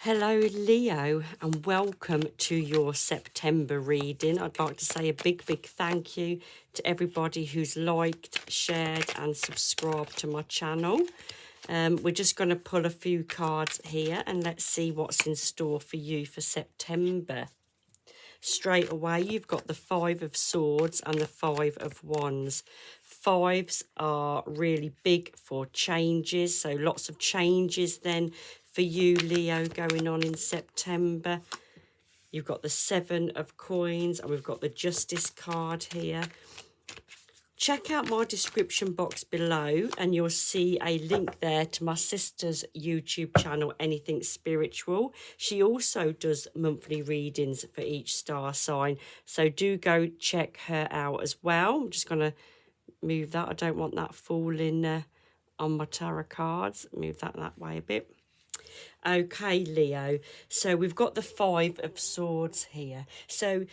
Hello, Leo, and welcome to your September reading. I'd like to say a big thank you to everybody who's liked, shared, and subscribed to my channel. We're just going to pull a few cards here and let's see what's in store for you for September. Straight away, you've got the Five of Swords and the Five of Wands. Fives are really big for changes, so lots of changes then for you, Leo, going on in September. You've got the Seven of Coins and we've got the Justice card here. Check out my description box below and you'll see a link there to my sister's YouTube channel, Anything Spiritual. She also does monthly readings for each star sign, so do go check her out as well. I'm just going to move that. I don't want that falling on my tarot cards. Move that way a bit. Okay, Leo, so we've got the Five of Swords here. So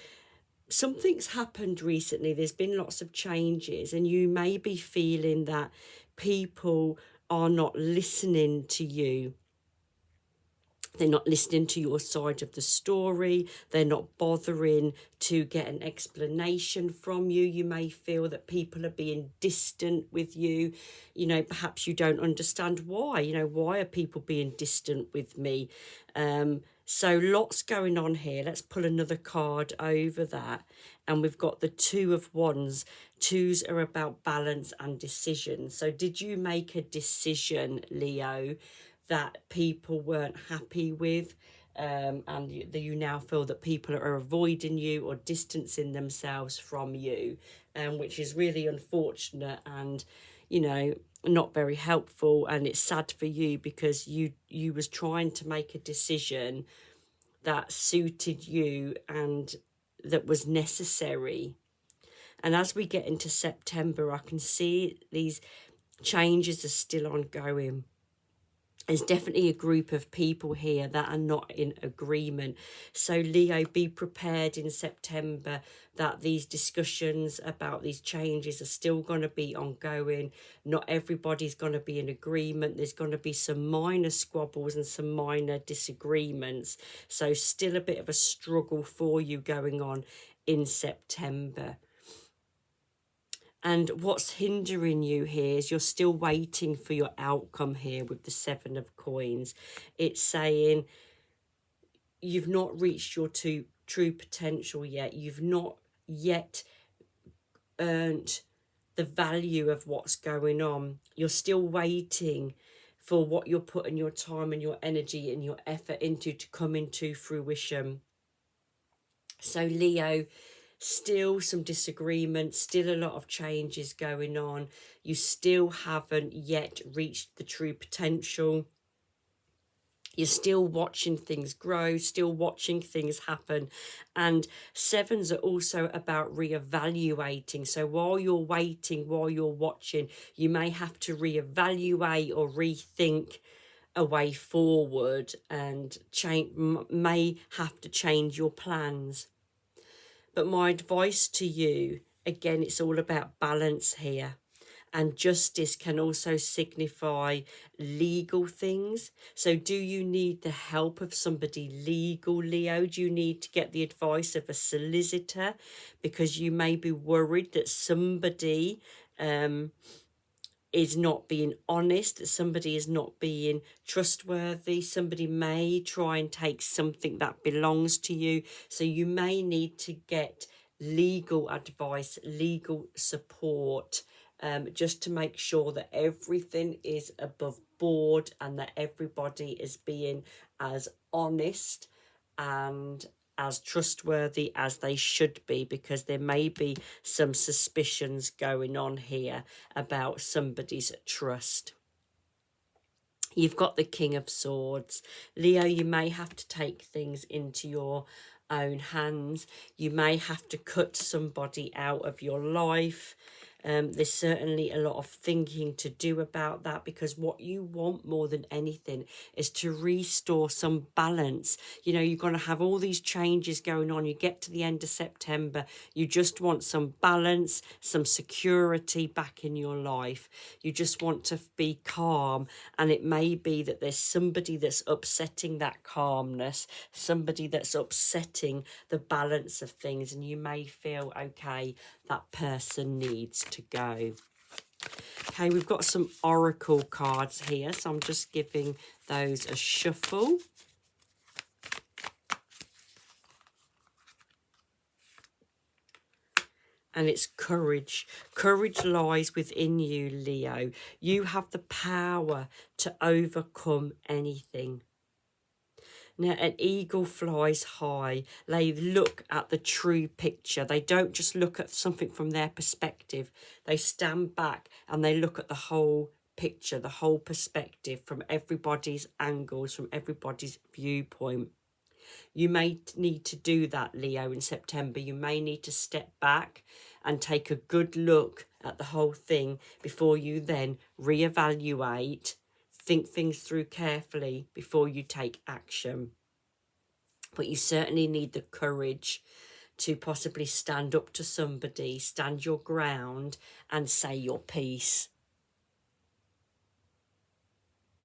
something's happened recently. There's been lots of changes and you may be feeling that people are not listening to you. They're not listening to your side of the story. They're not bothering to get an explanation from you. You may feel that people are being distant with you. You know, perhaps you don't understand why. You know, why are people being distant with me? So lots going on here. Let's pull another card over that. And we've got the Two of Wands. Twos are about balance and decision. So did you make a decision, Leo, that people weren't happy with, and you now feel that people are avoiding you or distancing themselves from you, which is really unfortunate and, you know, not very helpful. And it's sad for you because you was trying to make a decision that suited you and that was necessary. And as we get into September, I can see these changes are still ongoing. There's definitely a group of people here that are not in agreement. So Leo, be prepared in September that these discussions about these changes are still going to be ongoing. Not everybody's going to be in agreement. There's going to be some minor squabbles and some minor disagreements. So still a bit of a struggle for you going on in September. And what's hindering you here is you're still waiting for your outcome here with the Seven of Coins. It's saying you've not reached your true potential yet. You've not yet earned the value of what's going on. You're still waiting for what you're putting your time and your energy and your effort into to come into fruition. So Leo, still some disagreement, still a lot of changes going on. You still haven't yet reached the true potential. You're still watching things grow, still watching things happen. And sevens are also about reevaluating. So while you're waiting, while you're watching, you may have to reevaluate or rethink a way forward and may have to change your plans. But my advice to you, again, it's all about balance here. And justice can also signify legal things. So do you need the help of somebody legal, Leo? Do you need to get the advice of a solicitor? Because you may be worried that somebody is not being honest, that somebody is not being trustworthy. Somebody may try and take something that belongs to you. So you may need to get legal advice, legal support, just to make sure that everything is above board and that everybody is being as honest and as trustworthy as they should be, because there may be some suspicions going on here about somebody's trust. You've got the King of Swords. Leo, you may have to take things into your own hands. You may have to cut somebody out of your life. There's certainly a lot of thinking to do about that, because what you want more than anything is to restore some balance. You know, you're going to have all these changes going on. You get to the end of September, you just want some balance, some security back in your life. You just want to be calm, and it may be that there's somebody that's upsetting that calmness, somebody that's upsetting the balance of things, and you may feel, okay, that person needs to go. Okay, we've got some oracle cards here, so I'm just giving those a shuffle. And it's courage. Courage lies within you, Leo. You have the power to overcome anything. Now, an eagle flies high. They look at the true picture. They don't just look at something from their perspective. They stand back and they look at the whole picture, the whole perspective, from everybody's angles, from everybody's viewpoint. You may need to do that, Leo, in September. You may need to step back and take a good look at the whole thing before you then reevaluate. Think things through carefully before you take action. But you certainly need the courage to possibly stand up to somebody, stand your ground and say your piece.